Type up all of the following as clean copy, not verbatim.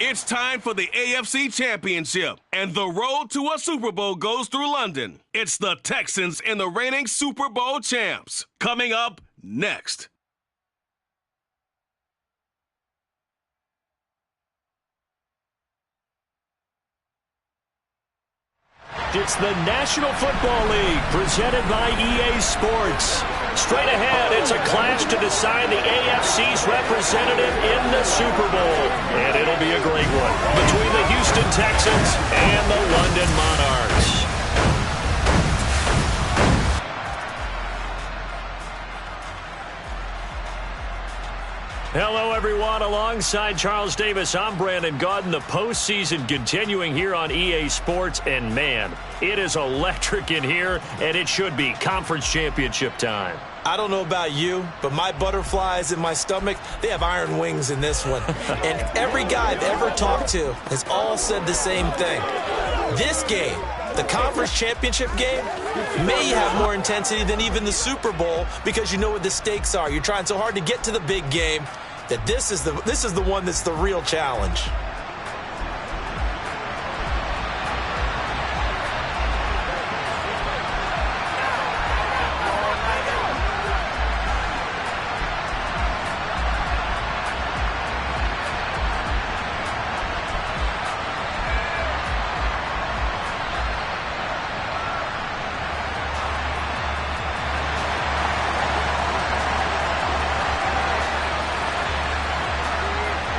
It's time for the AFC Championship, and the road to a Super Bowl goes through London. It's the Texans and the reigning Super Bowl champs. Coming up next. It's the National Football League presented by EA Sports. Straight ahead, it's a clash to decide the AFC's representative in the Super Bowl. And it'll be a great one between the Houston Texans and the London Monarchs. Hello, everyone. Alongside Charles Davis, I'm Brandon Gaudin. The postseason continuing here on EA Sports. And, man, it is electric in here, and it should be conference championship time. I don't know about you, but my butterflies in my stomach, they have iron wings in this one. And every guy I've ever talked to has all said the same thing. This game, the conference championship game, may have more intensity than even the Super Bowl because you know what the stakes are. You're trying so hard to get to the big game that this is the one that's the real challenge.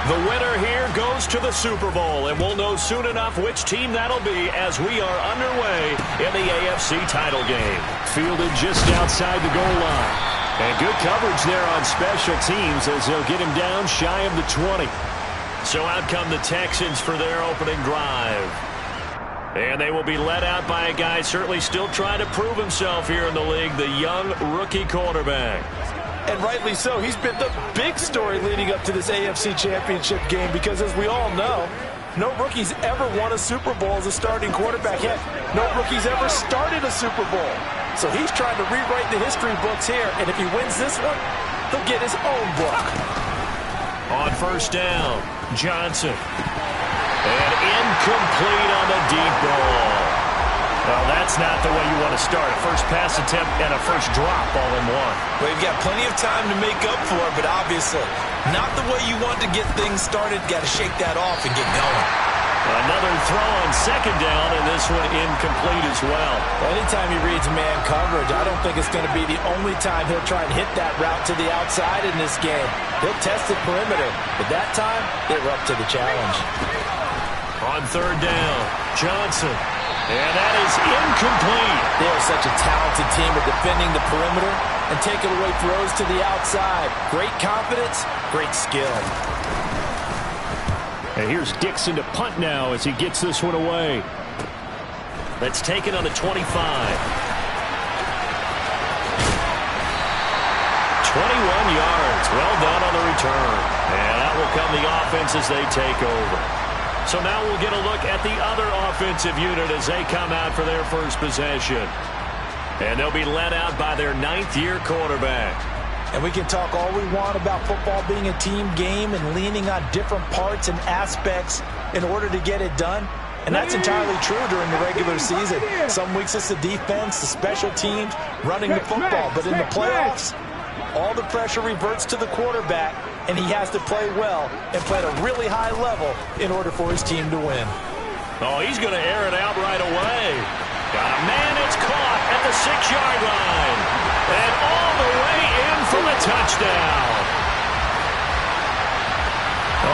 The winner here goes to the Super Bowl, and we'll know soon enough which team that'll be as we are underway in the AFC title game. Fielded just outside the goal line. And good coverage there on special teams as they'll get him down shy of the 20. So out come the Texans for their opening drive. And they will be led out by a guy certainly still trying to prove himself here in the league, the young rookie quarterback. And rightly so. He's been the big story leading up to this AFC Championship game because, as we all know, no rookie's ever won a Super Bowl as a starting quarterback. Heck, no rookie's ever started a Super Bowl. So he's trying to rewrite the history books here, and if he wins this one, he'll get his own book. On first down, Johnson. And incomplete on the deep ball. Well, that's not the way you want to start. A first pass attempt and a first drop all in one. Well, you've got plenty of time to make up for it, but obviously not the way you want to get things started. Got to shake that off and get going. Another throw on second down, and this one incomplete as well. Anytime he reads man coverage, I don't think it's going to be the only time he'll try and hit that route to the outside in this game. He'll test the perimeter, but that time they were up to the challenge. On third down, Johnson. And that is incomplete. They are such a talented team at defending the perimeter and taking away throws to the outside. Great confidence, great skill. And here's Dixon to punt now as he gets this one away. That's taken on the 25. 21 yards. Well done on the return. And that will come the offense as they take over. So now we'll get a look at the other offensive unit as they come out for their first possession. And they'll be led out by their ninth-year quarterback. And we can talk all we want about football being a team game and leaning on different parts and aspects in order to get it done. And that's entirely true during the regular season. Some weeks it's the defense, the special teams, running the football. But in the playoffs, all the pressure reverts to the quarterback, and he has to play well and play at a really high level in order for his team to win. Oh, he's going to air it out right away. Man, it's caught at the 6-yard line. And all the way in for the touchdown.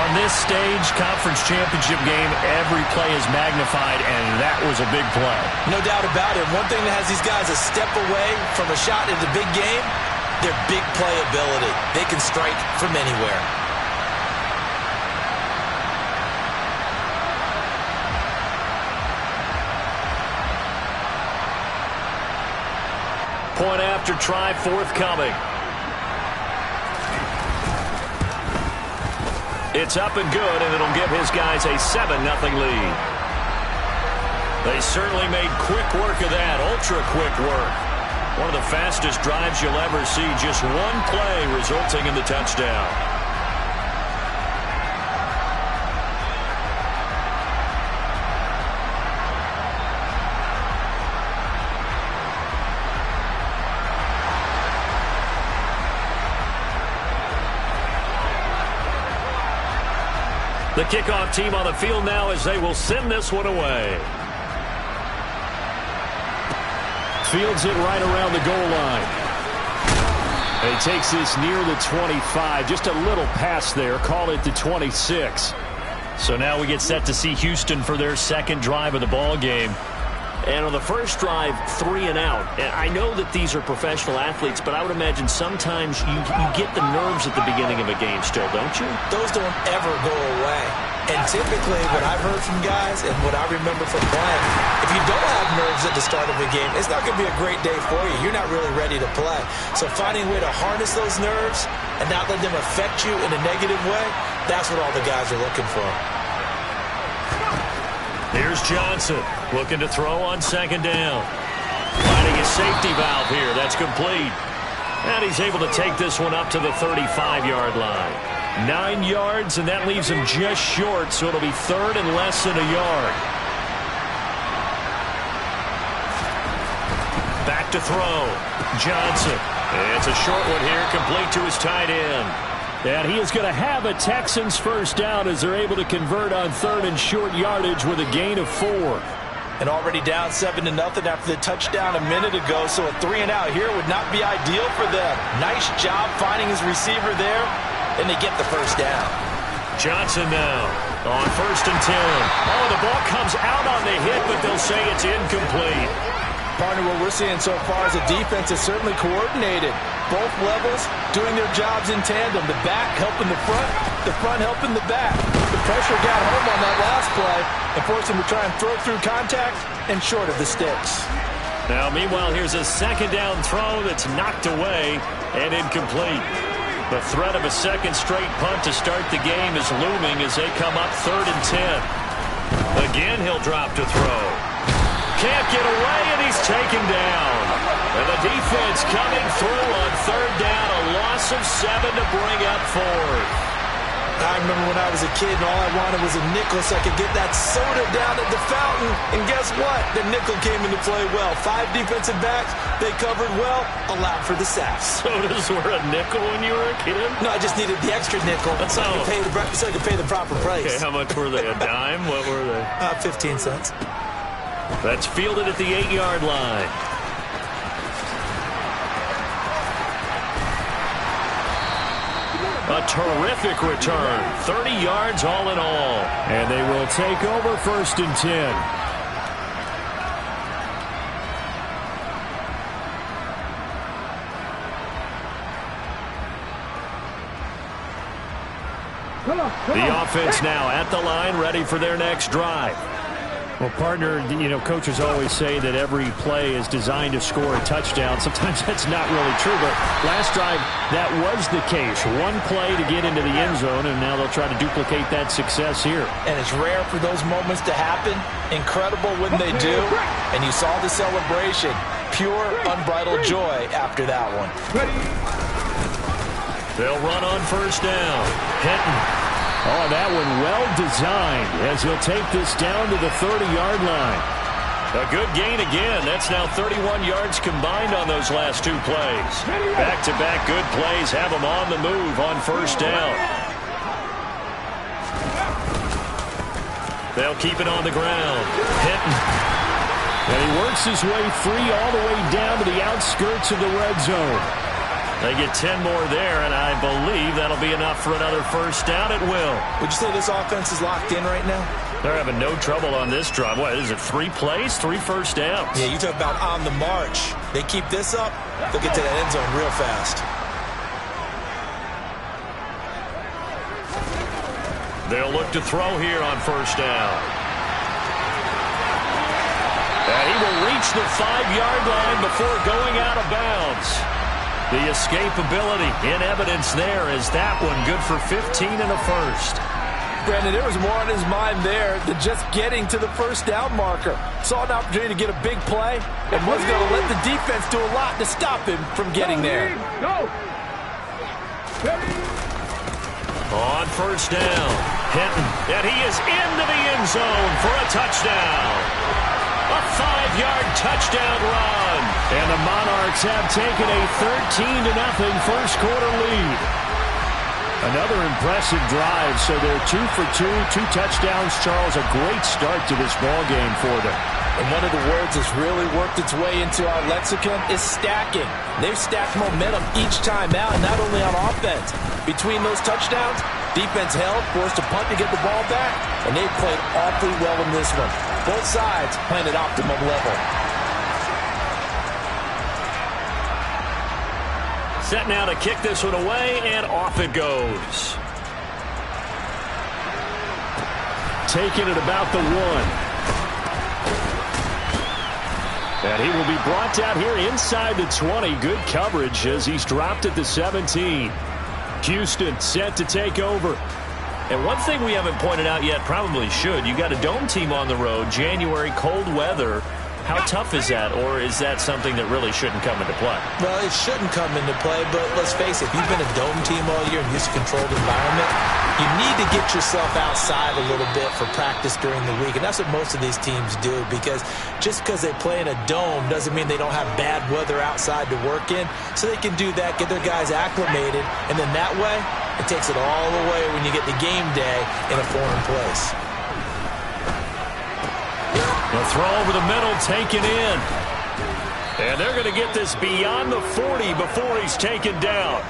On this stage, conference championship game, every play is magnified, and that was a big play. No doubt about it. One thing that has these guys a step away from a shot at the big game, their big playability. They can strike from anywhere. Point after try forthcoming. It's up and good, and it'll give his guys a 7-0 lead. They certainly made quick work of that, ultra-quick work. One of the fastest drives you'll ever see, just one play resulting in the touchdown. The kickoff team on the field now as they will send this one away. Fields it right around the goal line. And he takes this near the 25. Just a little pass there. Call it the 26. So now we get set to see Houston for their second drive of the ball game. And on the first drive, 3 and out. And I know that these are professional athletes, but I would imagine sometimes you get the nerves at the beginning of a game still, don't you? Those don't ever go away. And typically what I've heard from guys and what I remember from playing, if you don't have nerves at the start of a game, it's not going to be a great day for you. You're not really ready to play. So finding a way to harness those nerves and not let them affect you in a negative way, that's what all the guys are looking for. Here's Johnson looking to throw on second down. Finding a safety valve here. That's complete. And he's able to take this one up to the 35-yard line. 9 yards, and that leaves him just short, so it'll be third and less than a yard. Back to throw. Johnson. It's a short one here, complete to his tight end. And he is going to have a Texans first down as they're able to convert on third and short yardage with a gain of 4. And already down 7-0 after the touchdown a minute ago, so a 3 and out here would not be ideal for them. Nice job finding his receiver there, and they get the first down. Johnson now on first and 10. Oh, the ball comes out on the hit, but they'll say it's incomplete. Partner, what we're seeing so far is the defense is certainly coordinated. Both levels doing their jobs in tandem. The back helping the front helping the back. The pressure got home on that last play and forced him to try and throw through contact and short of the sticks. Now, meanwhile, here's a second down throw that's knocked away and incomplete. The threat of a second straight punt to start the game is looming as they come up third and 10. Again, he'll drop to throw. Can't get away, and he's taken down. And the defense coming through on third down, a loss of 7 to bring up fourth. I remember when I was a kid and all I wanted was a nickel so I could get that soda down at the fountain. And guess what? The nickel came into play well. 5 defensive backs, they covered well, allowed for the sacks. Sodas were a nickel when you were a kid? No, I just needed the extra nickel so I could pay the proper price. Okay, how much were they? A dime? What were they? 15 cents. That's fielded at the 8-yard line. A terrific return. 30 yards all in all. And they will take over first and 10. The offense now at the line, ready for their next drive. Well, partner, coaches always say that every play is designed to score a touchdown. Sometimes that's not really true, but last drive, that was the case. One play to get into the end zone, and now they'll try to duplicate that success here. And it's rare for those moments to happen. Incredible when they do. And you saw the celebration. Pure, unbridled joy after that one. They'll run on first down. Hinton. Oh, that one well designed as he'll take this down to the 30-yard line. A good gain again. That's now 31 yards combined on those last 2 plays. Back-to-back good plays have him on the move on first down. They'll keep it on the ground. Hinton. And he works his way free all the way down to the outskirts of the red zone. They get 10 more there, and I believe that'll be enough for another first down. It will. Would you say this offense is locked in right now? They're having no trouble on this drive. What, is it 3 plays, 3 first downs? Yeah, you talk about on the march. They keep this up, they'll get to that end zone real fast. They'll look to throw here on first down. And he will reach the 5-yard line before going out of bounds. The escapability in evidence there is that one good for 15 and a first. Brandon, there was more on his mind there than just getting to the first down marker. Saw an opportunity to get a big play and was going to let the defense do a lot to stop him from getting there. On first down, Hinton, and he is into the end zone for a touchdown. A 5-yard touchdown run. And the Monarchs have taken a 13-0 first quarter lead. Another impressive drive, so they're 2 for 2, 2 touchdowns. Charles, a great start to this ball game for them. And one of the words that's really worked its way into our lexicon is stacking. They've stacked momentum each time out, and not only on offense. Between those touchdowns, defense held, forced a punt to get the ball back, and they played awfully well in this one. Both sides playing at optimum level. Set now to kick this one away, and off it goes. Taking it about the 1. And he will be brought down here inside the 20. Good coverage as he's dropped at the 17. Houston set to take over. And one thing we haven't pointed out yet, probably should, you got a dome team on the road, January, cold weather. How tough is that, or is that something that really shouldn't come into play? Well, it shouldn't come into play, but let's face it, if you've been a dome team all year and used to controlled environment, you need to get yourself outside a little bit for practice during the week, and that's what most of these teams do, because just because they play in a dome doesn't mean they don't have bad weather outside to work in, so they can do that, get their guys acclimated, and then that way, it takes it all away when you get to game day in a foreign place. The throw over the middle, taken in. And they're going to get this beyond the 40 before he's taken down.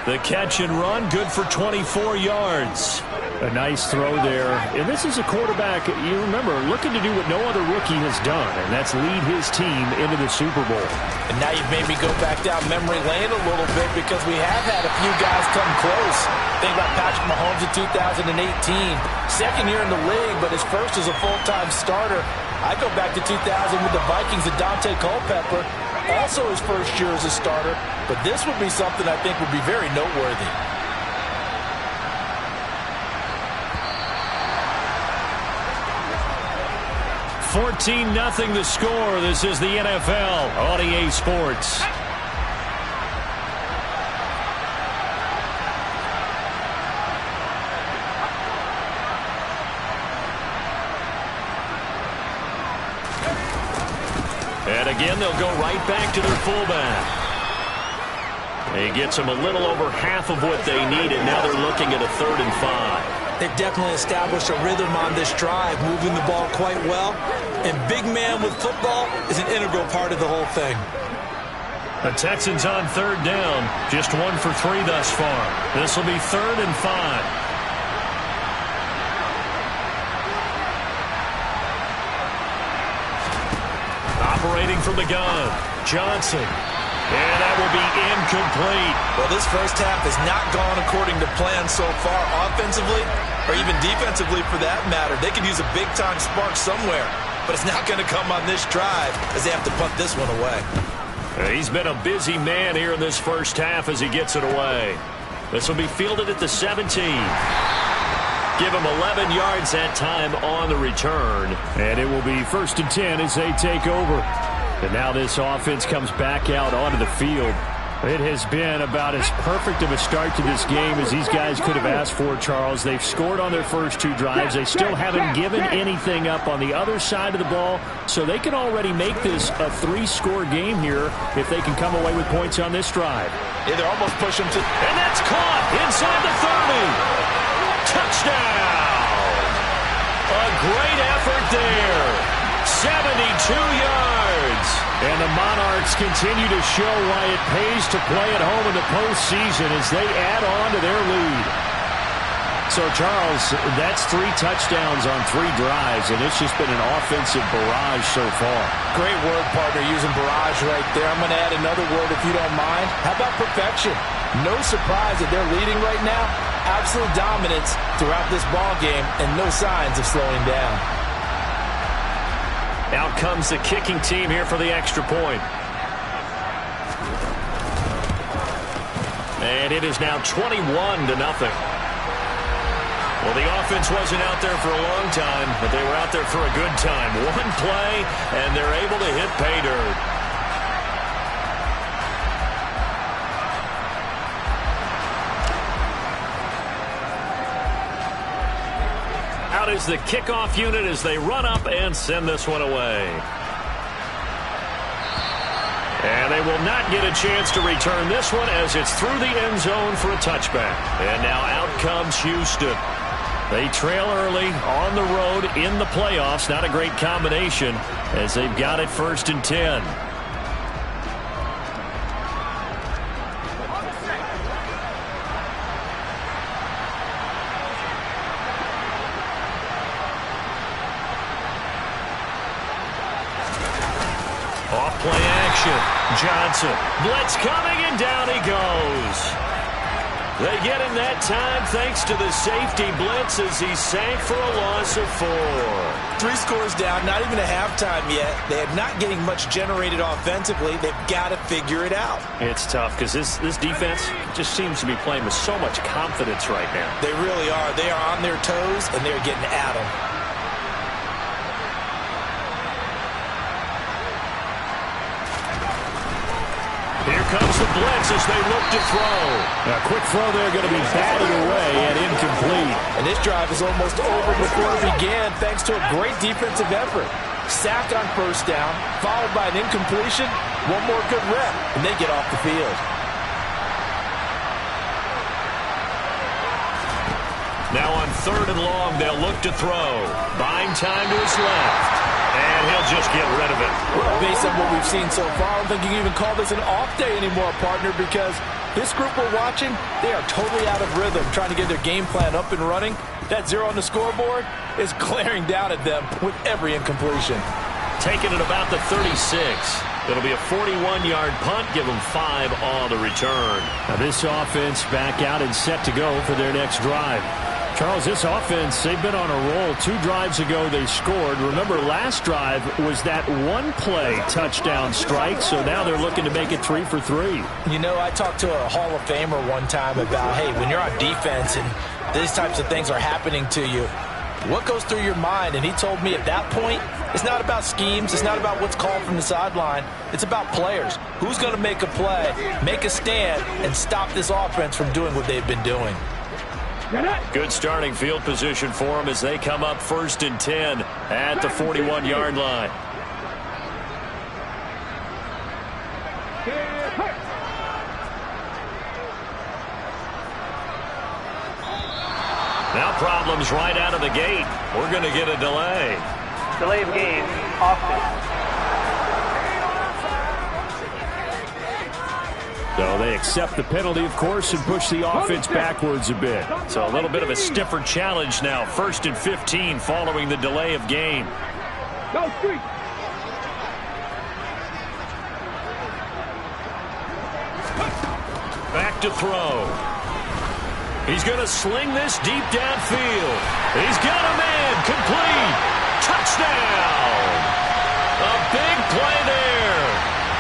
The catch and run, good for 24 yards. A nice throw there. And this is a quarterback, you remember, looking to do what no other rookie has done, and that's lead his team into the Super Bowl. And now you've made me go back down memory lane a little bit because we have had a few guys come close. Think about Patrick Mahomes in 2018. Second year in the league, but his first as a full-time starter. I go back to 2000 with the Vikings and Dante Culpepper. Also his first year as a starter. But this would be something I think would be very noteworthy. 14-0 the score. This is the NFL on EA Sports. And again, they'll go right back to their fullback. He gets them a little over half of what they needed. Now they're looking at a 3rd and 5. They've definitely established a rhythm on this drive, moving the ball quite well. And big man with football is an integral part of the whole thing. The Texans on 3rd down. Just 1 for 3 thus far. This will be 3rd and 5. Operating from the gun, Johnson. And that will be incomplete. Well, this first half has not gone according to plan so far offensively, or even defensively for that matter. They could use a big-time spark somewhere, but it's not going to come on this drive as they have to punt this one away. He's been a busy man here in this first half as he gets it away. This will be fielded at the 17. Give him 11 yards that time on the return. And it will be 1st and 10 as they take over. And now this offense comes back out onto the field. It has been about as perfect of a start to this game as these guys could have asked for, Charles. They've scored on their first 2 drives. They still haven't given anything up on the other side of the ball, so they can already make this a 3-score game here if they can come away with points on this drive. Yeah, they're almost pushing to... And that's caught inside the 30. Touchdown! A great effort there. 72 yards. And the Monarchs continue to show why it pays to play at home in the postseason as they add on to their lead. So, Charles, that's 3 touchdowns on 3 drives, and it's just been an offensive barrage so far. Great word, partner, using barrage right there. I'm going to add another word if you don't mind. How about perfection? No surprise that they're leading right now. Absolute dominance throughout this ball game and no signs of slowing down. Out comes the kicking team here for the extra point. And it is now 21-0. Well, the offense wasn't out there for a long time, but they were out there for a good time. 1 play, and they're able to hit pay dirt. Out is the kickoff unit as they run up and send this one away. And they will not get a chance to return this one as it's through the end zone for a touchback. And now out comes Houston. They trail early on the road in the playoffs. Not a great combination as they've got it 1st and 10. Off-play action. Johnson. Blitz coming, and down he goes. They get him that time thanks to the safety blitz as he sank for a loss of 4. 3 scores down, not even a halftime yet. They are not getting much generated offensively. They've got to figure it out. It's tough because this defense just seems to be playing with so much confidence right now. They really are. They are on their toes, and they're getting at them. Here comes the blitz as they look to throw. A quick throw there going to be batted away and incomplete. And this drive is almost over before it began thanks to a great defensive effort. Sack on 1st down, followed by an incompletion. One more good rep, and they get off the field. Now on 3rd and long, they'll look to throw. Buying time to his left. And he'll just get rid of it. Well, based on what we've seen so far, I don't think you can even call this an off day anymore, partner, because this group we're watching, they are totally out of rhythm, trying to get their game plan up and running. That 0 on the scoreboard is glaring down at them with every incompletion. Taking it about the 36. It'll be a 41-yard punt. Give them 5 on the return. Now this offense back out and set to go for their next drive. Charles, this offense, they've been on a roll. 2 drives ago they scored. Remember, last drive was that one-play touchdown strike, so now they're looking to make it 3 for 3. You know, I talked to a Hall of Famer one time about, hey, when you're on defense and these types of things are happening to you, what goes through your mind? And he told me at that point, it's not about schemes. It's not about what's called from the sideline. It's about players. Who's going to make a play, make a stand, and stop this offense from doing what they've been doing? Good starting field position for them as they come up 1st and 10 at the 41-yard line. Now problems right out of the gate. We're going to get a delay. Delay of game, offense. So they accept the penalty, of course, and push the offense backwards a bit. So a little bit of a stiffer challenge now. 1st and 15 following the delay of game. Back to throw. He's going to sling this deep downfield. He's got a man. Complete. Touchdown. A big play there.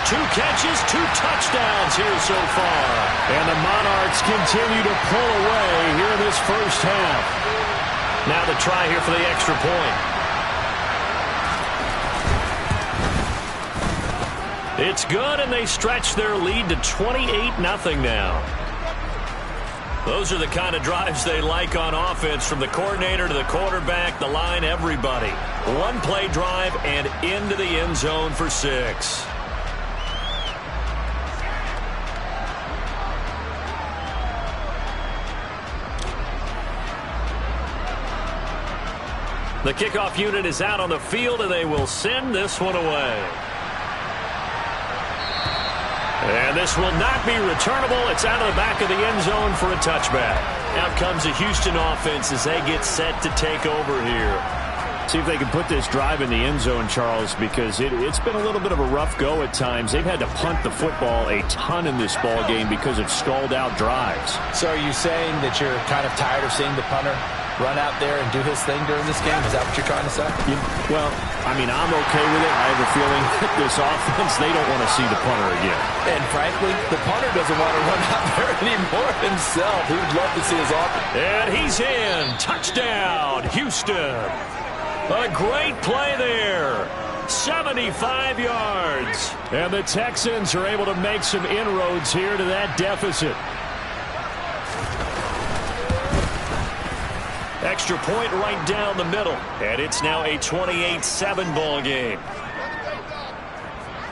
2 catches, 2 touchdowns here so far. And the Monarchs continue to pull away here in this 1st half. Now the try here for the extra point. It's good, and they stretch their lead to 28-0 now. Those are the kind of drives they like on offense, from the coordinator to the quarterback, the line, everybody. 1-play drive and into the end zone for 6. The kickoff unit is out on the field, and they will send this one away. And this will not be returnable. It's out of the back of the end zone for a touchback. Out comes the Houston offense as they get set to take over here. See if they can put this drive in the end zone, Charles, because it's been a little bit of a rough go at times. They've had to punt the football a ton in this ball game because of stalled-out drives. So are you saying that you're kind of tired of seeing the punter run out there and do his thing during this game? Is that what you're trying to say? Well, I mean, I'm okay with it. I have a feeling that this offense, they don't want to see the punter again. And frankly, the punter doesn't want to run out there anymore himself. He would love to see his offense. And he's in. Touchdown, Houston. A great play there. 75 yards. And the Texans are able to make some inroads here to that deficit. Extra point right down the middle. And it's now a 28-7 ball game.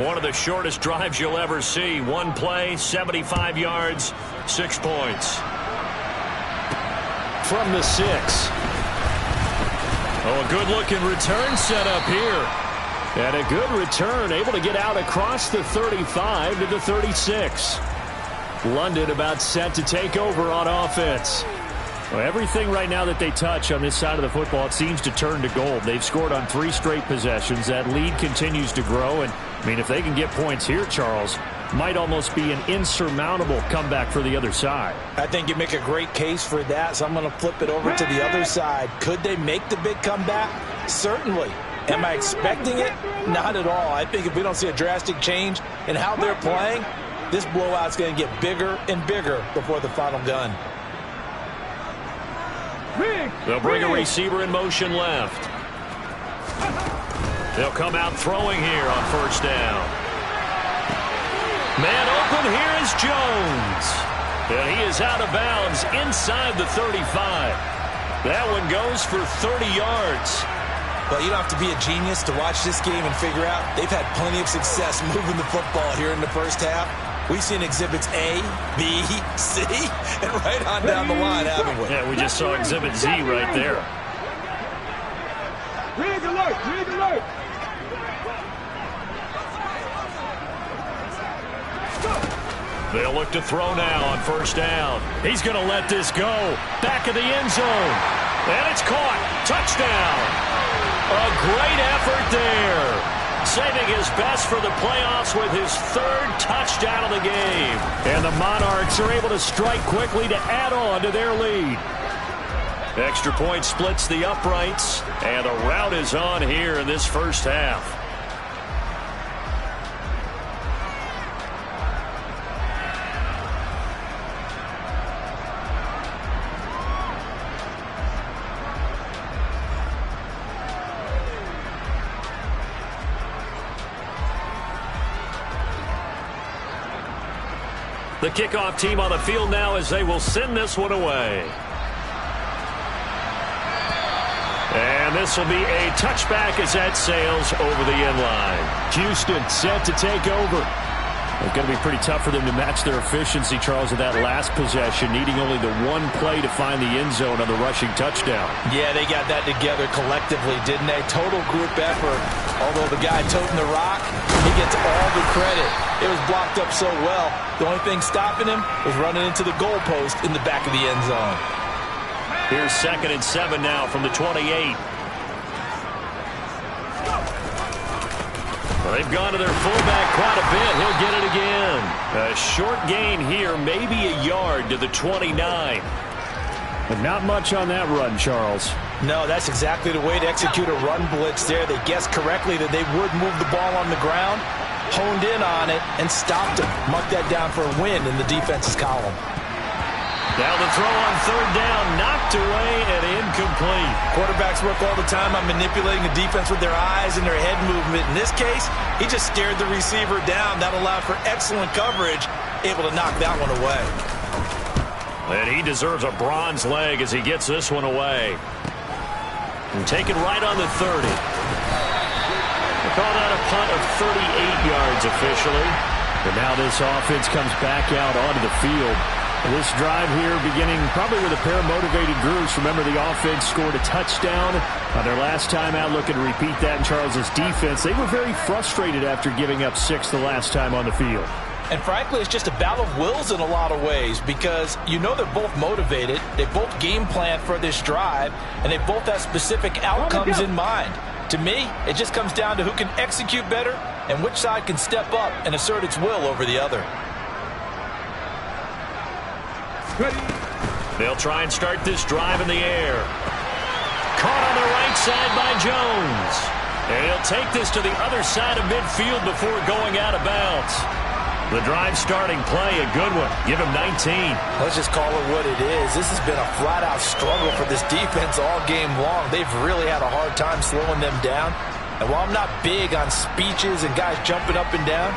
One of the shortest drives you'll ever see. One play, 75 yards, 6 points. From the 6. Oh, a good-looking return set up here. And a good return, able to get out across the 35 to the 36. London about set to take over on offense. Well, everything right now that they touch on this side of the football, it seems to turn to gold. They've scored on 3 straight possessions. That lead continues to grow. And, I mean, if they can get points here, Charles, might almost be an insurmountable comeback for the other side. I think you make a great case for that, so I'm going to flip it over to the other side. Could they make the big comeback? Certainly. Am I expecting it? Not at all. I think if we don't see a drastic change in how they're playing, this blowout's going to get bigger and bigger before the final gun. They'll bring a receiver in motion left. They'll come out throwing here on first down. Man open, here is Jones. And he is out of bounds inside the 35. That one goes for 30 yards. Well, you don't have to be a genius to watch this game and figure out they've had plenty of success moving the football here in the first half. We've seen exhibits A, B, C, and right on down the line, haven't we? Yeah, we just saw exhibit Z right there. Rig alert! Rig alert! They'll look to throw now on first down. He's going to let this go. Back of the end zone. And it's caught. Touchdown. A great effort there. Saving his best for the playoffs with his 3rd touchdown of the game. And the Monarchs are able to strike quickly to add on to their lead. Extra point splits the uprights. And the rout is on here in this first half. The kickoff team on the field now as they will send this one away. And this will be a touchback as that sails over the end line. Houston set to take over. It's going to be pretty tough for them to match their efficiency, Charles, of that last possession, needing only the one play to find the end zone on the rushing touchdown. Yeah, they got that together collectively, didn't they? Total group effort. Although the guy toting the rock, he gets all the credit. It was blocked up so well. The only thing stopping him was running into the goalpost in the back of the end zone. Here's 2nd and 7 now from the 28. Well, they've gone to their fullback quite a bit. He'll get it again. A short gain here, maybe a yard to the 29. But not much on that run, Charles. No, that's exactly the way to execute a run blitz there. They guessed correctly that they would move the ball on the ground, honed in on it, and stopped him. Mark that down for a win in the defense's column. Now the throw on 3rd down, knocked away and incomplete. Quarterbacks work all the time on manipulating the defense with their eyes and their head movement. In this case, he just stared the receiver down. That allowed for excellent coverage, able to knock that one away. And he deserves a bronze leg as he gets this one away. And taken right on the 30. They call that a punt of 38 yards officially. But now this offense comes back out onto the field. This drive here beginning probably with a pair of motivated groups. Remember, the offense scored a touchdown on their last time out. Looking to repeat that in Charles's defense. They were very frustrated after giving up 6 the last time on the field. And frankly, it's just a battle of wills in a lot of ways because you know they're both motivated. They both game plan for this drive, and they both have specific outcomes in mind. To me, it just comes down to who can execute better and which side can step up and assert its will over the other. They'll try and start this drive in the air. Caught on the right side by Jones. And he'll take this to the other side of midfield before going out of bounds. The drive starting play, a good one. Give him 19. Let's just call it what it is. This has been a flat-out struggle for this defense all game long. They've really had a hard time slowing them down. And while I'm not big on speeches and guys jumping up and down,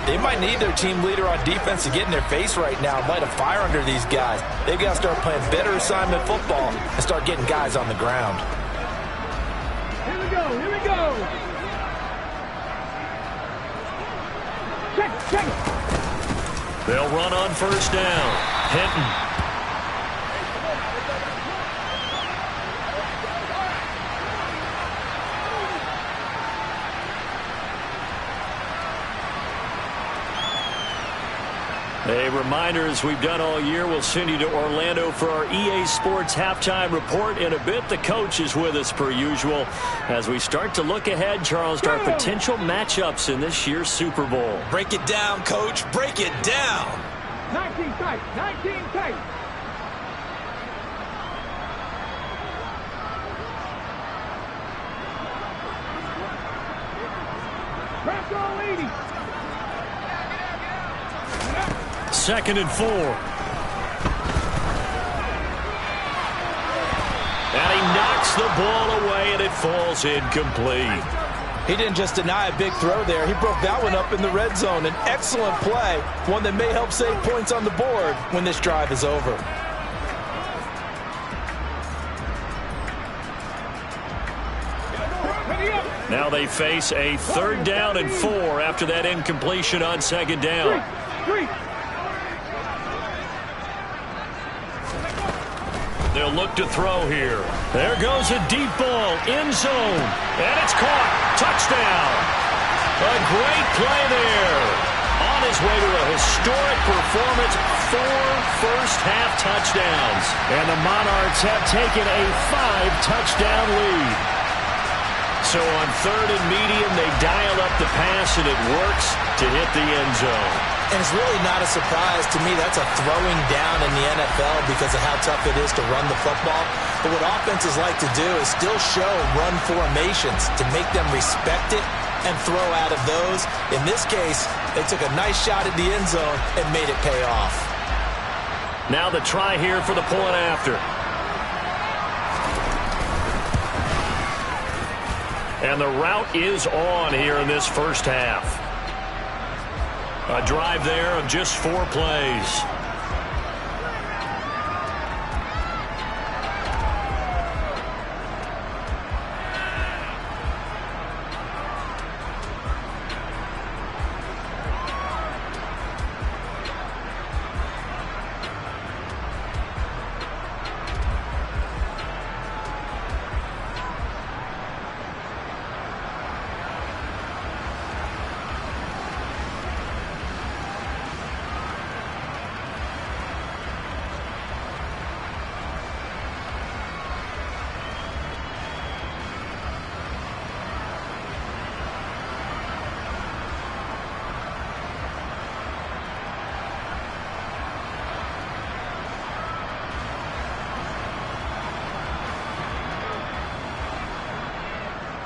they might need their team leader on defense to get in their face right now and light a fire under these guys. They've got to start playing better assignment football and start getting guys on the ground. Here we go, here we go. They'll run on first down. Hinton. A reminder, as we've done all year, we'll send you to Orlando for our EA Sports halftime report in a bit. The coach is with us per usual as we start to look ahead, Charles, to our potential matchups in this year's Super Bowl. Break it down, Coach. Break it down. 19 tight. 19 tight. Press all 80. 2nd and 4. And he knocks the ball away, and it falls incomplete. He didn't just deny a big throw there. He broke that one up in the red zone. An excellent play, one that may help save points on the board when this drive is over. Now they face a 3rd down and 4 after that incompletion on 2nd down. They'll look to throw here. There goes a deep ball, end zone, and it's caught. Touchdown. A great play there. On his way to a historic performance, 4 first-half touchdowns. And the Monarchs have taken a 5-touchdown lead. So on 3rd and medium, they dial up the pass, and it works to hit the end zone. And it's really not a surprise to me. That's a throwing down in the NFL because of how tough it is to run the football. But what offenses like to do is still show run formations to make them respect it and throw out of those. In this case, they took a nice shot at the end zone and made it pay off. Now the try here for the point after. And the route is on here in this first half. A drive there of just 4 plays.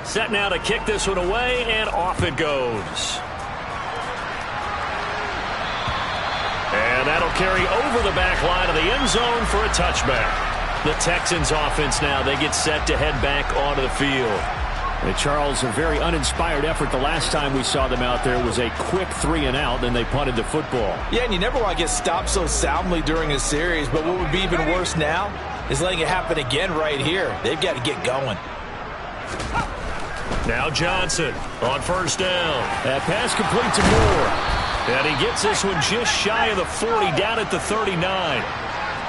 Set now to kick this one away, and off it goes. And that'll carry over the back line of the end zone for a touchback. The Texans offense now, they get set to head back onto the field. And Charles, a very uninspired effort. The last time we saw them out there was a quick 3-and-out, and they punted the football. Yeah, and you never want to get stopped so soundly during a series, but what would be even worse now is letting it happen again right here. They've got to get going. Now Johnson on first down. That pass complete to Moore. And he gets this one just shy of the 40, down at the 39.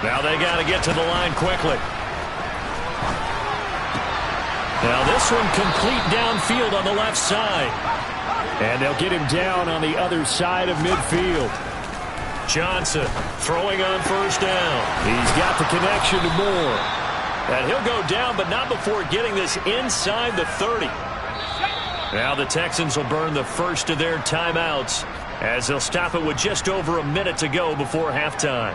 Now they got to get to the line quickly. Now this one complete downfield on the left side. And they'll get him down on the other side of midfield. Johnson throwing on first down. He's got the connection to Moore. And he'll go down, but not before getting this inside the 30. Now the Texans will burn the first of their timeouts as they'll stop it with just over a minute to go before halftime.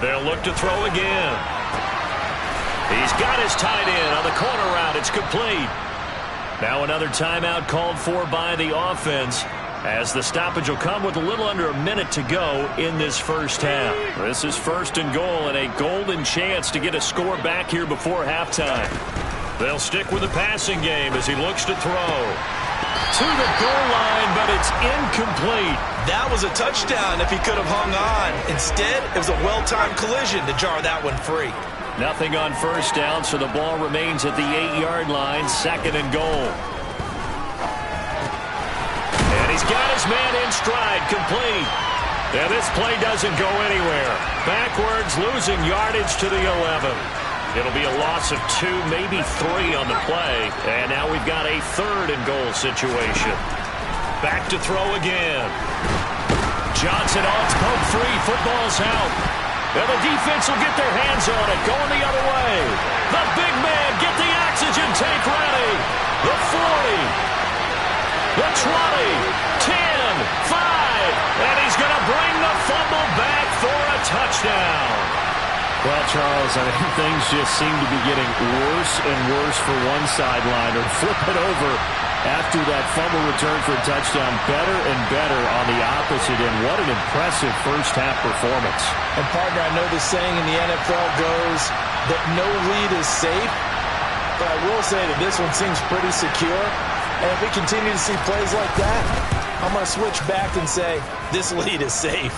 They'll look to throw again. He's got his tight end on the corner route. It's complete. Now another timeout called for by the offense as the stoppage will come with a little under a minute to go in this first half. This is 1st and goal and a golden chance to get a score back here before halftime. They'll stick with the passing game as he looks to throw. to the goal line, but it's incomplete. That was a touchdown if he could have hung on. Instead, it was a well-timed collision to jar that one free. Nothing on first down, so the ball remains at the 8-yard line, 2nd and goal. And he's got his man in stride, complete. And this play doesn't go anywhere. Backwards, losing yardage to the 11. It'll be a loss of 2, maybe 3 on the play. And now we've got a 3rd and goal situation. Back to throw again. Johnson on its poke free. Football's out. And the defense will get their hands on it. Going the other way. The big man, get the oxygen tank ready. The 40. The 20. 10. 5. And he's going to bring the fumble back for a touchdown. Well, Charles, I think things just seem to be getting worse and worse for one sideline. Or flip it over after that fumble return for a touchdown. Better and better on the opposite end. What an impressive first-half performance. And, partner, I know the saying in the NFL goes that no lead is safe. But I will say that this one seems pretty secure. And if we continue to see plays like that, I'm going to switch back and say this lead is safe.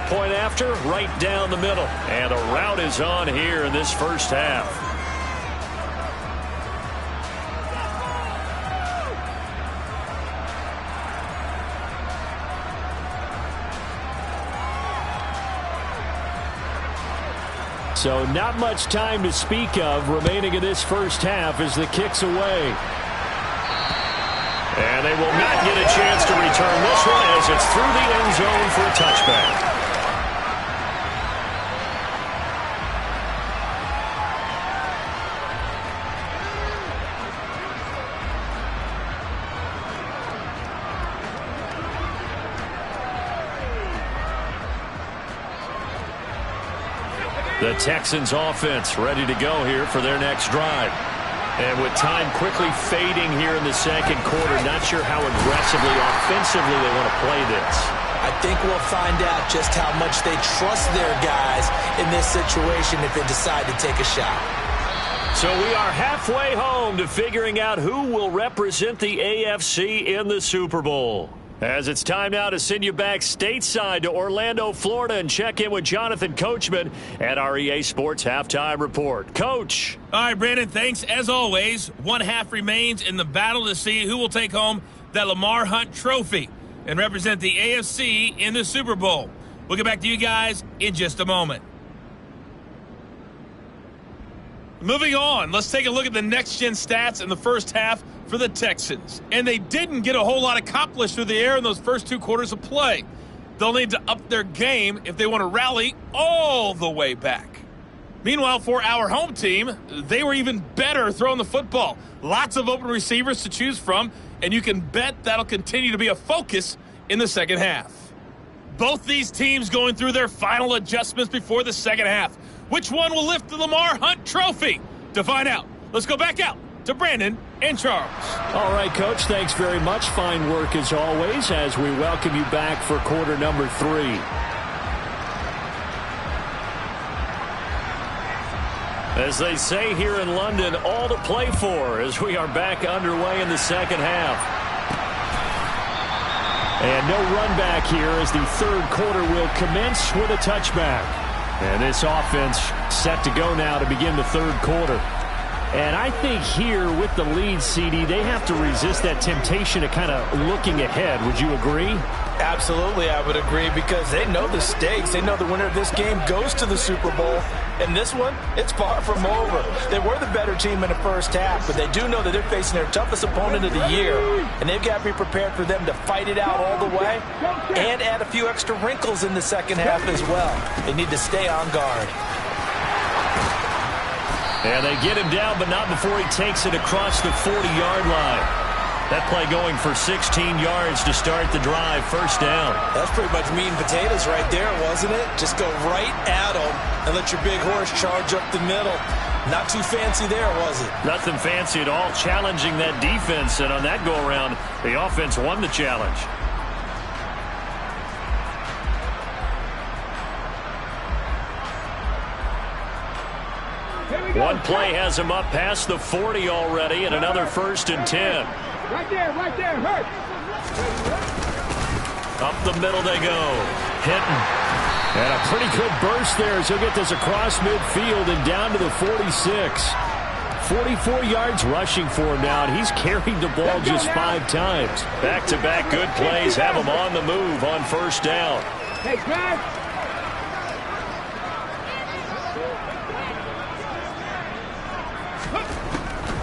Point after, right down the middle. And the route is on here in this first half. So not much time to speak of remaining in this first half as the kick's away. And they will not get a chance to return this one as it's through the end zone for a touchback. The Texans offense ready to go here for their next drive. And with time quickly fading here in the second quarter, not sure how aggressively, offensively they want to play this. I think we'll find out just how much they trust their guys in this situation if they decide to take a shot. So we are halfway home to figuring out who will represent the AFC in the Super Bowl. As it's time now to send you back stateside to Orlando, Florida, and check in with Jonathan Coachman at our EA Sports Halftime Report. Coach. All right, Brandon, thanks. As always, one half remains in the battle to see who will take home that Lamar Hunt trophy and represent the AFC in the Super Bowl. We'll get back to you guys in just a moment. Moving on, let's take a look at the next-gen stats in the first half for the Texans. And they didn't get a whole lot accomplished through the air in those first 2 quarters of play. They'll need to up their game if they want to rally all the way back. Meanwhile, for our home team, they were even better throwing the football. Lots of open receivers to choose from, and you can bet that'll continue to be a focus in the second half. Both these teams going through their final adjustments before the second half. Which one will lift the Lamar Hunt trophy? To find out, let's go back out to Brandon and Charles. All right, Coach, thanks very much. Fine work as always as we welcome you back for quarter number 3. As they say here in London, all to play for as we are back underway in the second half. And no run back here as the third quarter will commence with a touchback. And this offense set to go now to begin the third quarter. And I think here with the lead, CD, they have to resist that temptation of kind of looking ahead. Would you agree? Absolutely, I would agree, because they know the stakes. They know the winner of this game goes to the Super Bowl. And this one, it's far from over. They were the better team in the first half, but they do know that they're facing their toughest opponent of the year. And they've got to be prepared for them to fight it out all the way and add a few extra wrinkles in the second half as well. They need to stay on guard. And they get him down, but not before he takes it across the 40-yard line. That play going for 16 yards to start the drive. First down. That's pretty much meat and potatoes right there, wasn't it? Just go right at them and let your big horse charge up the middle. Not too fancy there, was it? Nothing fancy at all. Challenging that defense, and on that go-around, the offense won the challenge. One play has him up past the 40 already, and another 1st and 10. Right there, hurt. Up the middle they go. Hinton. And a pretty good burst there as he'll get this across midfield and down to the 46. 44 yards rushing for him now, and he's carried the ball just 5 times. Back-to-back good plays have him on the move on first down. Hey, drive.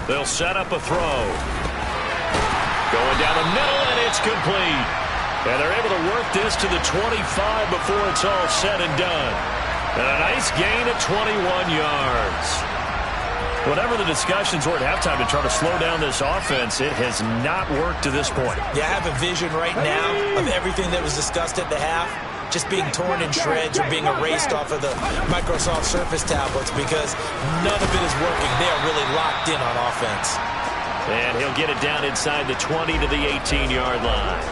They'll set up a throw. Going down the middle, and it's complete. And they're able to work this to the 25 before it's all said and done. And a nice gain of 21 yards. Whatever the discussions were at halftime to try to slow down this offense, it has not worked to this point. Yeah, I have a vision right now of everything that was discussed at the half just being torn in shreds or being erased off of the Microsoft Surface tablets because none of it is working. They are really locked in on offense. And he'll get it down inside the 20 to the 18-yard line.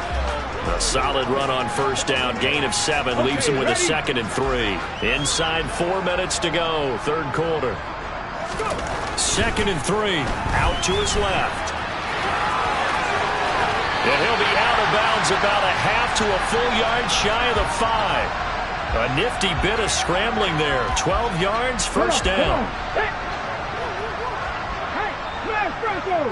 A solid run on first down. Gain of 7 leaves him with a 2nd and 3. Inside 4 minutes to go. Third quarter. 2nd and 3. Out to his left. And he'll be out of bounds about a half to a full yard shy of the 5. A nifty bit of scrambling there. 12 yards, first down. Hey, smash Franco.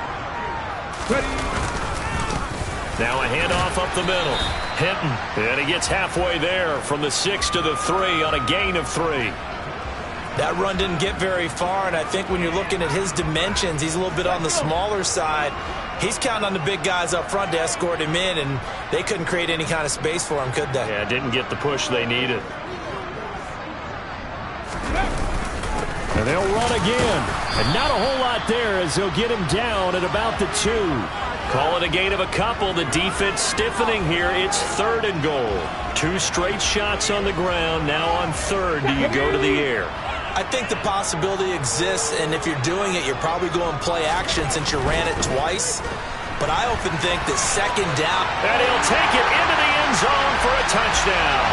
Now a handoff up the middle. Hinton. And he gets halfway there from the 6 to the 3 on a gain of 3. That run didn't get very far, and I think when you're looking at his dimensions, he's a little bit on the smaller side. He's counting on the big guys up front to escort him in, and they couldn't create any kind of space for him, could they? Yeah, didn't get the push they needed. And they'll run again. And not a whole lot there as they'll get him down at about the 2. Call it a gain of a couple. The defense stiffening here. It's 3rd and goal. 2 straight shots on the ground. Now on 3rd, do you go to the air? I think the possibility exists, and if you're doing it, you're probably going play action since you ran it twice. But I often think that 2nd down. And he'll take it into the end zone for a touchdown.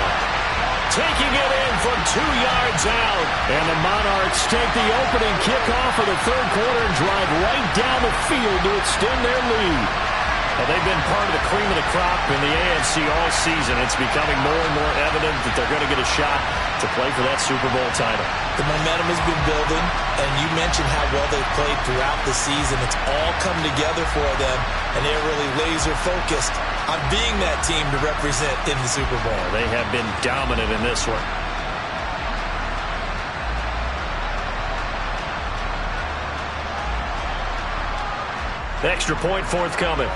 Taking it in from 2 yards out. And the Monarchs take the opening kickoff of the 3rd quarter and drive right down the field to extend their lead. Well, they've been part of the cream of the crop in the AFC all season. It's becoming more and more evident that they're going to get a shot to play for that Super Bowl title. The momentum has been building, and you mentioned how well they've played throughout the season. It's all come together for them, and they're really laser-focused on being that team to represent in the Super Bowl. They have been dominant in this one. Extra point forthcoming.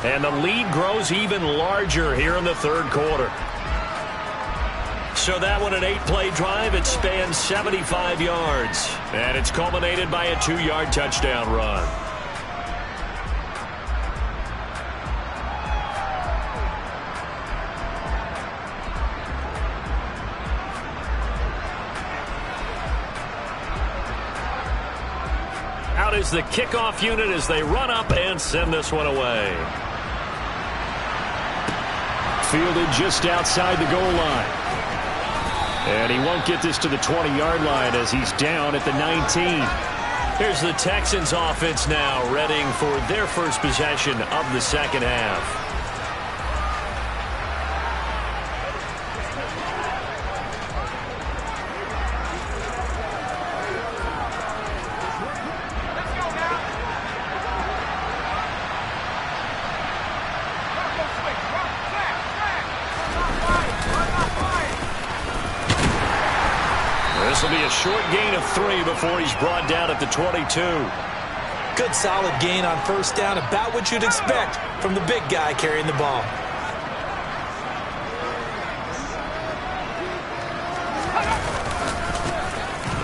And the lead grows even larger here in the 3rd quarter. So that one, an 8-play drive. It spans 75 yards. And it's culminated by a 2-yard touchdown run. Out is the kickoff unit as they run up and send this one away. Fielded just outside the goal line. And he won't get this to the 20-yard line as he's down at the 19. Here's the Texans offense now, readying for their first possession of the 2nd half. This will be a short gain of 3 before he's brought down at the 22. Good solid gain on first down, about what you'd expect from the big guy carrying the ball.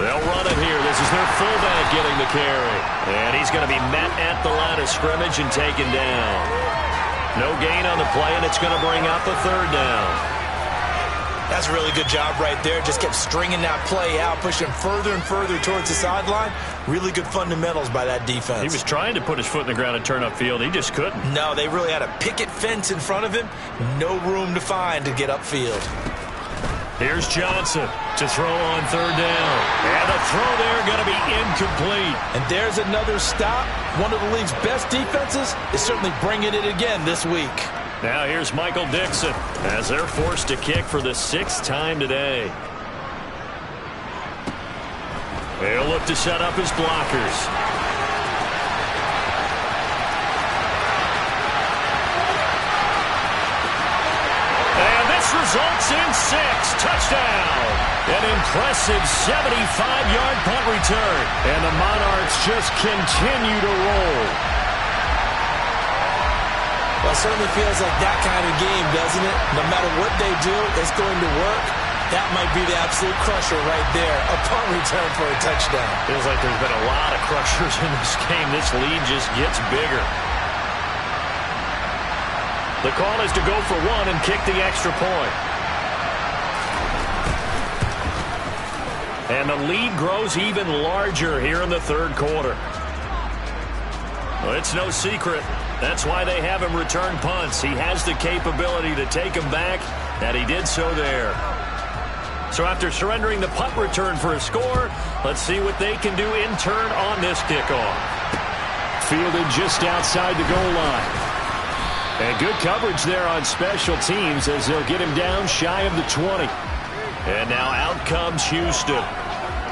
They'll run it here. This is their fullback getting the carry. And he's going to be met at the line of scrimmage and taken down. No gain on the play, and it's going to bring up a 3rd down. That's a really good job right there. Just kept stringing that play out, pushing further and further towards the sideline. Really good fundamentals by that defense. He was trying to put his foot in the ground and turn upfield. He just couldn't. No, they really had a picket fence in front of him. No room to find to get upfield. Here's Johnson to throw on third down. And the throw there going to be incomplete. And there's another stop. One of the league's best defenses is certainly bringing it again this week. Now here's Michael Dixon as they're forced to kick for the 6th time today. They'll look to set up his blockers. Results in 6. Touchdown. An impressive 75-yard punt return. And the Monarchs just continue to roll. Well, it certainly feels like that kind of game, doesn't it? No matter what they do, it's going to work. That might be the absolute crusher right there. A punt return for a touchdown. Feels like there's been a lot of crushers in this game. This lead just gets bigger. The call is to go for one and kick the extra point. And the lead grows even larger here in the third quarter. Well, it's no secret. That's why they have him return punts. He has the capability to take them back, and he did so there. So after surrendering the punt return for a score, let's see what they can do in turn on this kickoff. Fielded just outside the goal line. And good coverage there on special teams as they'll get him down shy of the 20. And now out comes Houston.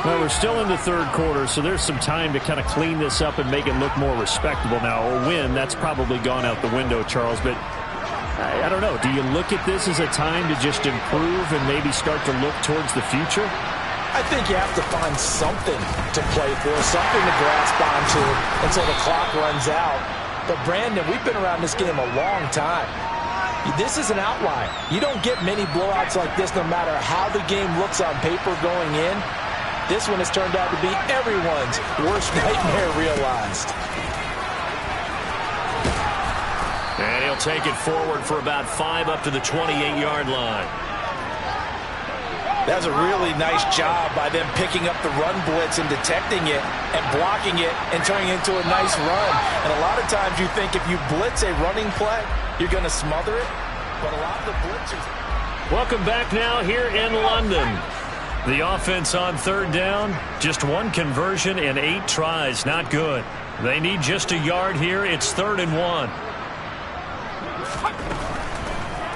Well, we're still in the third quarter, so there's some time to kind of clean this up and make it look more respectable now. A win, that's probably gone out the window, Charles, but I don't know. Do you look at this as a time to just improve and maybe start to look towards the future? I think you have to find something to play for, something to grasp onto until the clock runs out. But, Brandon, we've been around this game a long time. This is an outlier. You don't get many blowouts like this no matter how the game looks on paper going in. This one has turned out to be everyone's worst nightmare realized. And he'll take it forward for about 5 up to the 28-yard line. That's a really nice job by them picking up the run blitz and detecting it and blocking it and turning it into a nice run. And a lot of times you think if you blitz a running play, you're going to smother it. But a lot of the blitzers... Welcome back now here in London. The offense on third down, just one conversion in 8 tries. Not good. They need just a yard here. It's 3rd and 1.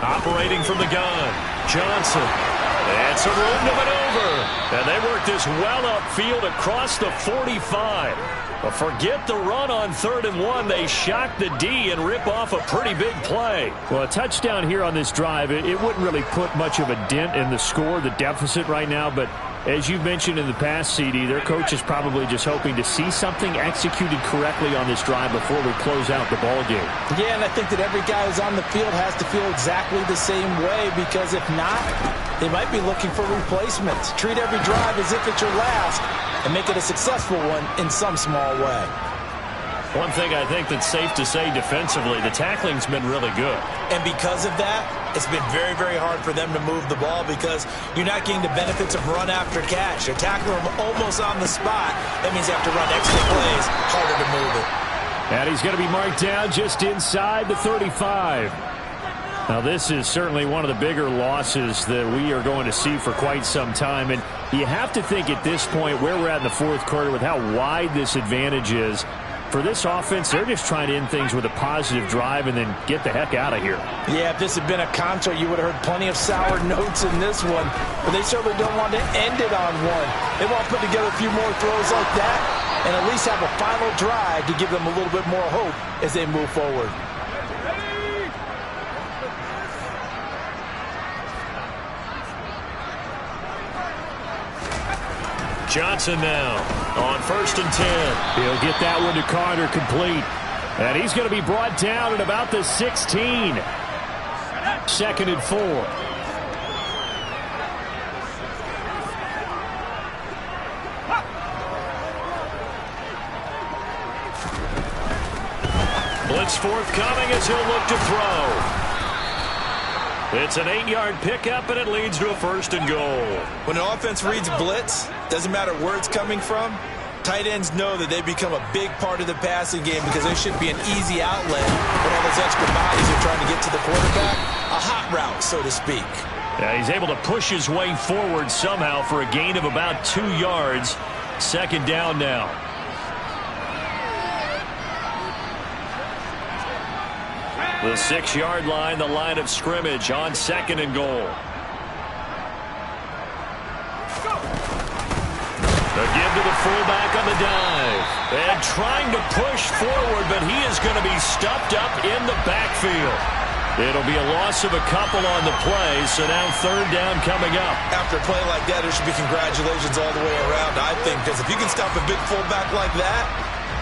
Operating from the gun, Johnson. And some room to maneuver. And they work this well upfield across the 45. But forget the run on 3rd and 1. They shock the D and rip off a pretty big play. Well, a touchdown here on this drive, it wouldn't really put much of a dent in the score, the deficit right now. But as you mentioned in the past, CD, their coach is probably just hoping to see something executed correctly on this drive before we close out the ball game. Yeah, and I think that every guy who's on the field has to feel exactly the same way, because if not, they might be looking for replacements. Treat every drive as if it's your last and make it a successful one in some small way. One thing I think that's safe to say defensively, the tackling's been really good. And because of that, it's been very, very hard for them to move the ball because you're not getting the benefits of run after catch. You're tackling them almost on the spot. That means you have to run extra plays, harder to move it. And he's going to be marked down just inside the 35. Now, this is certainly one of the bigger losses that we are going to see for quite some time. And you have to think at this point where we're at in the fourth quarter with how wide this advantage is. For this offense, they're just trying to end things with a positive drive and then get the heck out of here. Yeah, if this had been a concert, you would have heard plenty of sour notes in this one. But they certainly don't want to end it on one. They want to put together a few more throws like that and at least have a final drive to give them a little bit more hope as they move forward. Johnson now on 1st and 10. He'll get that one to Carter complete. And he's going to be brought down at about the 16. 2nd and 4. Blitz forthcoming as he'll look to throw. It's an 8-yard pickup, and it leads to a 1st and goal. When an offense reads blitz, doesn't matter where it's coming from, tight ends know that they become a big part of the passing game because there should be an easy outlet when all those extra bodies are trying to get to the quarterback. A hot route, so to speak. Yeah, he's able to push his way forward somehow for a gain of about 2 yards. Second down now. The 6-yard line, the line of scrimmage on 2nd and goal. The give to the fullback on the dive. And trying to push forward, but he is going to be stuffed up in the backfield. It'll be a loss of a couple on the play, so now 3rd down coming up. After a play like that, there should be congratulations all the way around, I think, because if you can stop a big fullback like that,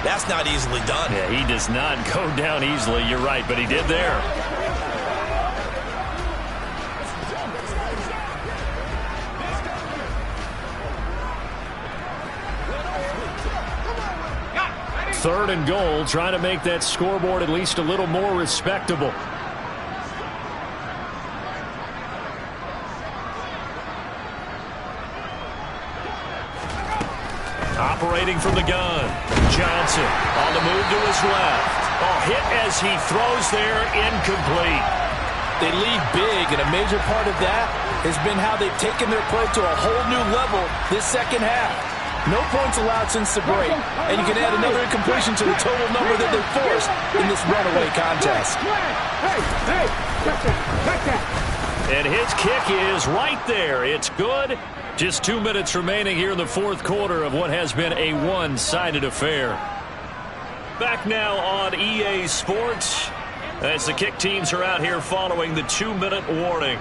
that's not easily done. Yeah, he does not go down easily. You're right, but he did there. Third and goal, trying to make that scoreboard at least a little more respectable. Operating from the gun. Johnson on the move to his left. Oh, hit as he throws there, incomplete. They lead big, and a major part of that has been how they've taken their play to a whole new level this second half. No points allowed since the break, and you can add another incompletion to the total number that they forced in this runaway contest. And his kick is right there. It's good. Just 2 minutes remaining here in the 4th quarter of what has been a one-sided affair. Back now on EA Sports as the kick teams are out here following the 2-minute warning.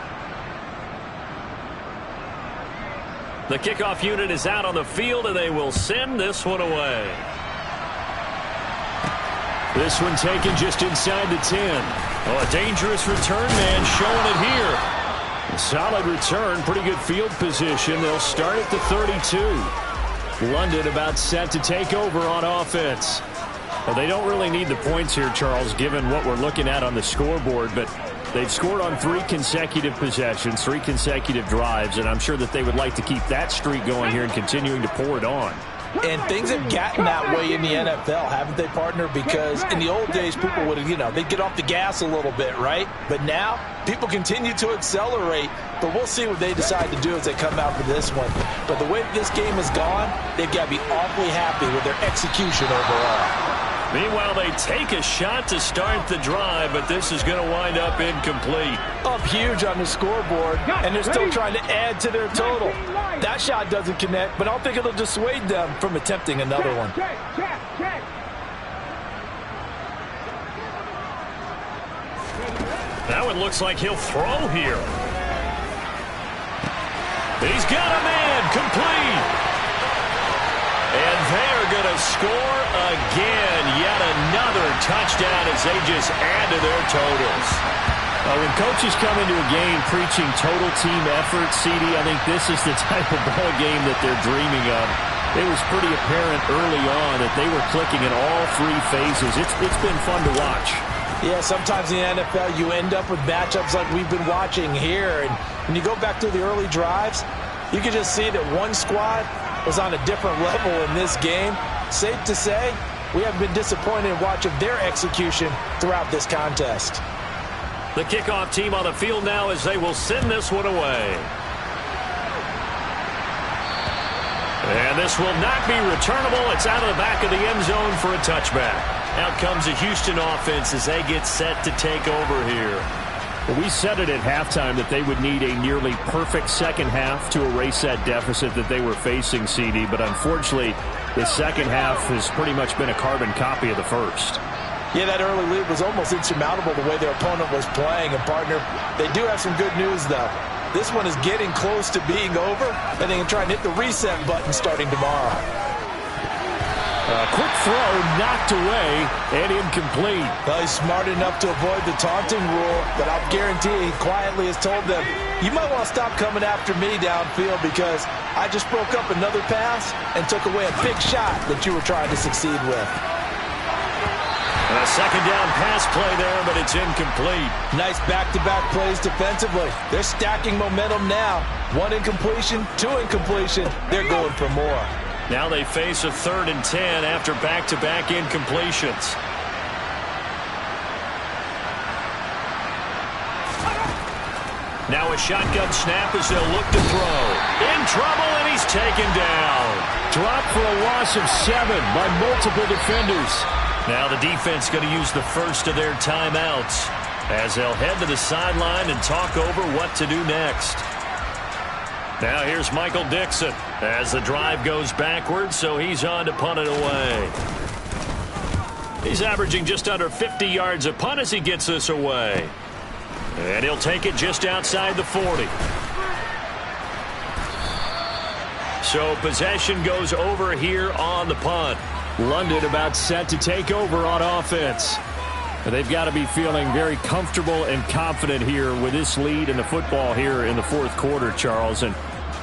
The kickoff unit is out on the field, and they will send this one away. This one taken just inside the 10. Oh, a dangerous return man showing it here. Solid return, pretty good field position. They'll start at the 32. London about set to take over on offense. Well, they don't really need the points here, Charles, given what we're looking at on the scoreboard, but they've scored on 3 consecutive possessions, 3 consecutive drives, and I'm sure that they would like to keep that streak going here and continuing to pour it on. And things have gotten that way in the NFL, haven't they, partner? Because in the old days, people would, they'd get off the gas a little bit, right? But now, people continue to accelerate. But we'll see what they decide to do as they come out for this one. But the way this game has gone, they've got to be awfully happy with their execution overall. Meanwhile, they take a shot to start the drive, but this is going to wind up incomplete. Up huge on the scoreboard, and they're still trying to add to their total. That shot doesn't connect, but I don't think it'll dissuade them from attempting another one. That one looks like he'll throw here. He's got a man, complete. And they're going to score again. Yet another touchdown as they just add to their totals. When coaches come into a game preaching total team effort, CD, I think this is the type of ball game that they're dreaming of. It was pretty apparent early on that they were clicking in all 3 phases. It's been fun to watch. Yeah, sometimes in the NFL you end up with matchups like we've been watching here. And when you go back to the early drives, you can just see that one squad was on a different level in this game. Safe to say, we haven't been disappointed in watching their execution throughout this contest. The kickoff team on the field now as they will send this one away. And this will not be returnable. It's out of the back of the end zone for a touchback. Out comes the Houston offense as they get set to take over here. Well, we said it at halftime that they would need a nearly perfect second half to erase that deficit that they were facing, CD. But unfortunately, the second half has pretty much been a carbon copy of the first. Yeah, that early lead was almost insurmountable the way their opponent was playing. And, partner, they do have some good news, though. This one is getting close to being over, and they can try and hit the reset button starting tomorrow. A quick throw knocked away and incomplete. Well, he's smart enough to avoid the taunting rule, but I'll guarantee he quietly has told them, you might want to stop coming after me downfield because I just broke up another pass and took away a big shot that you were trying to succeed with. A second down pass play there, but it's incomplete. Nice back-to-back plays defensively. They're stacking momentum now. 1 incompletion, 2 incompletion. They're going for more. Now they face a 3rd and 10 after back-to-back incompletions. Now a shotgun snap as they'll look to throw. In trouble, and he's taken down. Dropped for a loss of 7 by multiple defenders. Now the defense going to use the first of their timeouts as they'll head to the sideline and talk over what to do next. Now here's Michael Dixon as the drive goes backwards, so he's on to punt it away. He's averaging just under 50 yards a punt as he gets this away. And he'll take it just outside the 40. So possession goes over here on the punt. London about set to take over on offense. They've got to be feeling very comfortable and confident here with this lead in the football here in the fourth quarter, Charles. And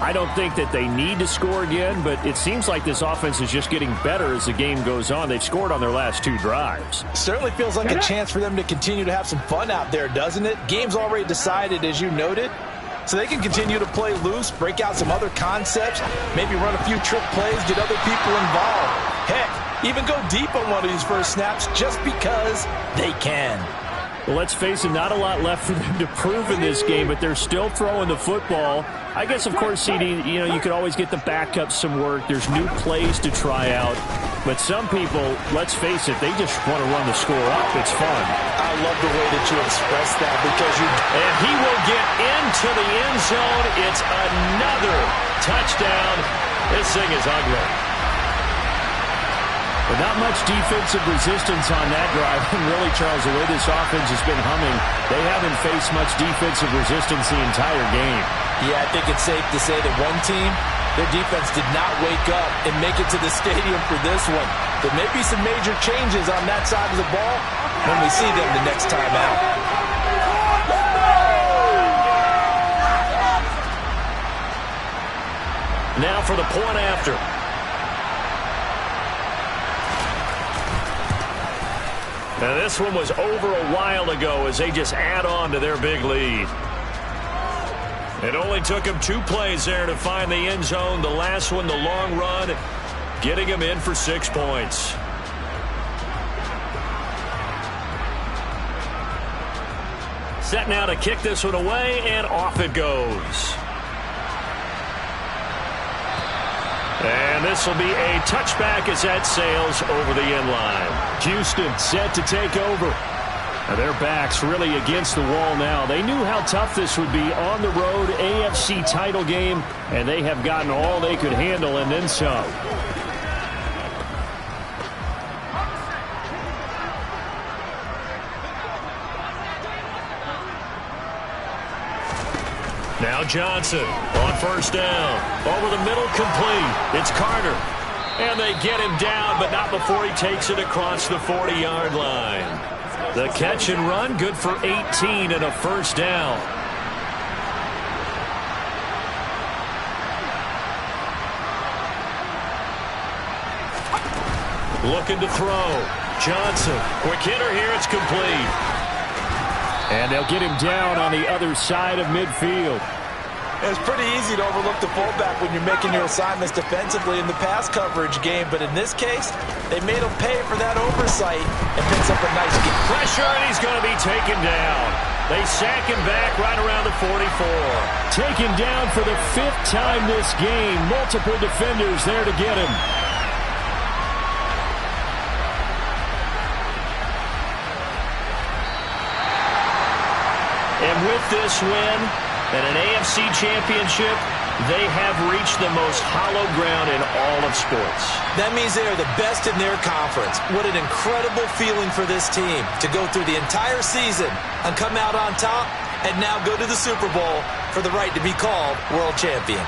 I don't think that they need to score again, but it seems like this offense is just getting better as the game goes on. They've scored on their last 2 drives. Certainly feels like a chance for them to continue to have some fun out there, doesn't it? Game's already decided, as you noted. So they can continue to play loose, break out some other concepts, maybe run a few trick plays, get other people involved. Heck, even go deep on one of these first snaps just because they can. Well, let's face it, not a lot left for them to prove in this game, but they're still throwing the football. I guess, of course, CD, you could always get the backups some work. There's new plays to try out. But some people, let's face it, they just want to run the score up. It's fun. I love the way that you express that because and he will get into the end zone. It's another touchdown. This thing is ugly. But not much defensive resistance on that drive. And really, Charles, the way this offense has been humming, they haven't faced much defensive resistance the entire game. Yeah, I think it's safe to say that one team, their defense did not wake up and make it to the stadium for this one. There may be some major changes on that side of the ball when we see them the next time out. Now for the point after. Now this one was over a while ago as they just add on to their big lead. It only took him 2 plays there to find the end zone. The last one, the long run, getting him in for 6 points. Set now to kick this one away, and off it goes. And this will be a touchback as that sails over the end line. Houston set to take over. Now their backs really against the wall now. They knew how tough this would be on the road, AFC title game, and they have gotten all they could handle and then some. Now Johnson on first down. Over the middle, complete. It's Carter. And they get him down, but not before he takes it across the 40-yard line. The catch and run, good for 18 and a first down. Looking to throw. Johnson, quick hitter here, it's complete. And they'll get him down on the other side of midfield. It's pretty easy to overlook the fullback when you're making your assignments defensively in the pass coverage game, but in this case, they made him pay for that oversight and picks up a nice game. Pressure, and he's going to be taken down. They sack him back right around the 44. Taken down for the 5th time this game. Multiple defenders there to get him. And with this win and an AFC championship, they have reached the most hallowed ground in all of sports. That means they are the best in their conference. What an incredible feeling for this team to go through the entire season and come out on top and now go to the Super Bowl for the right to be called world champion.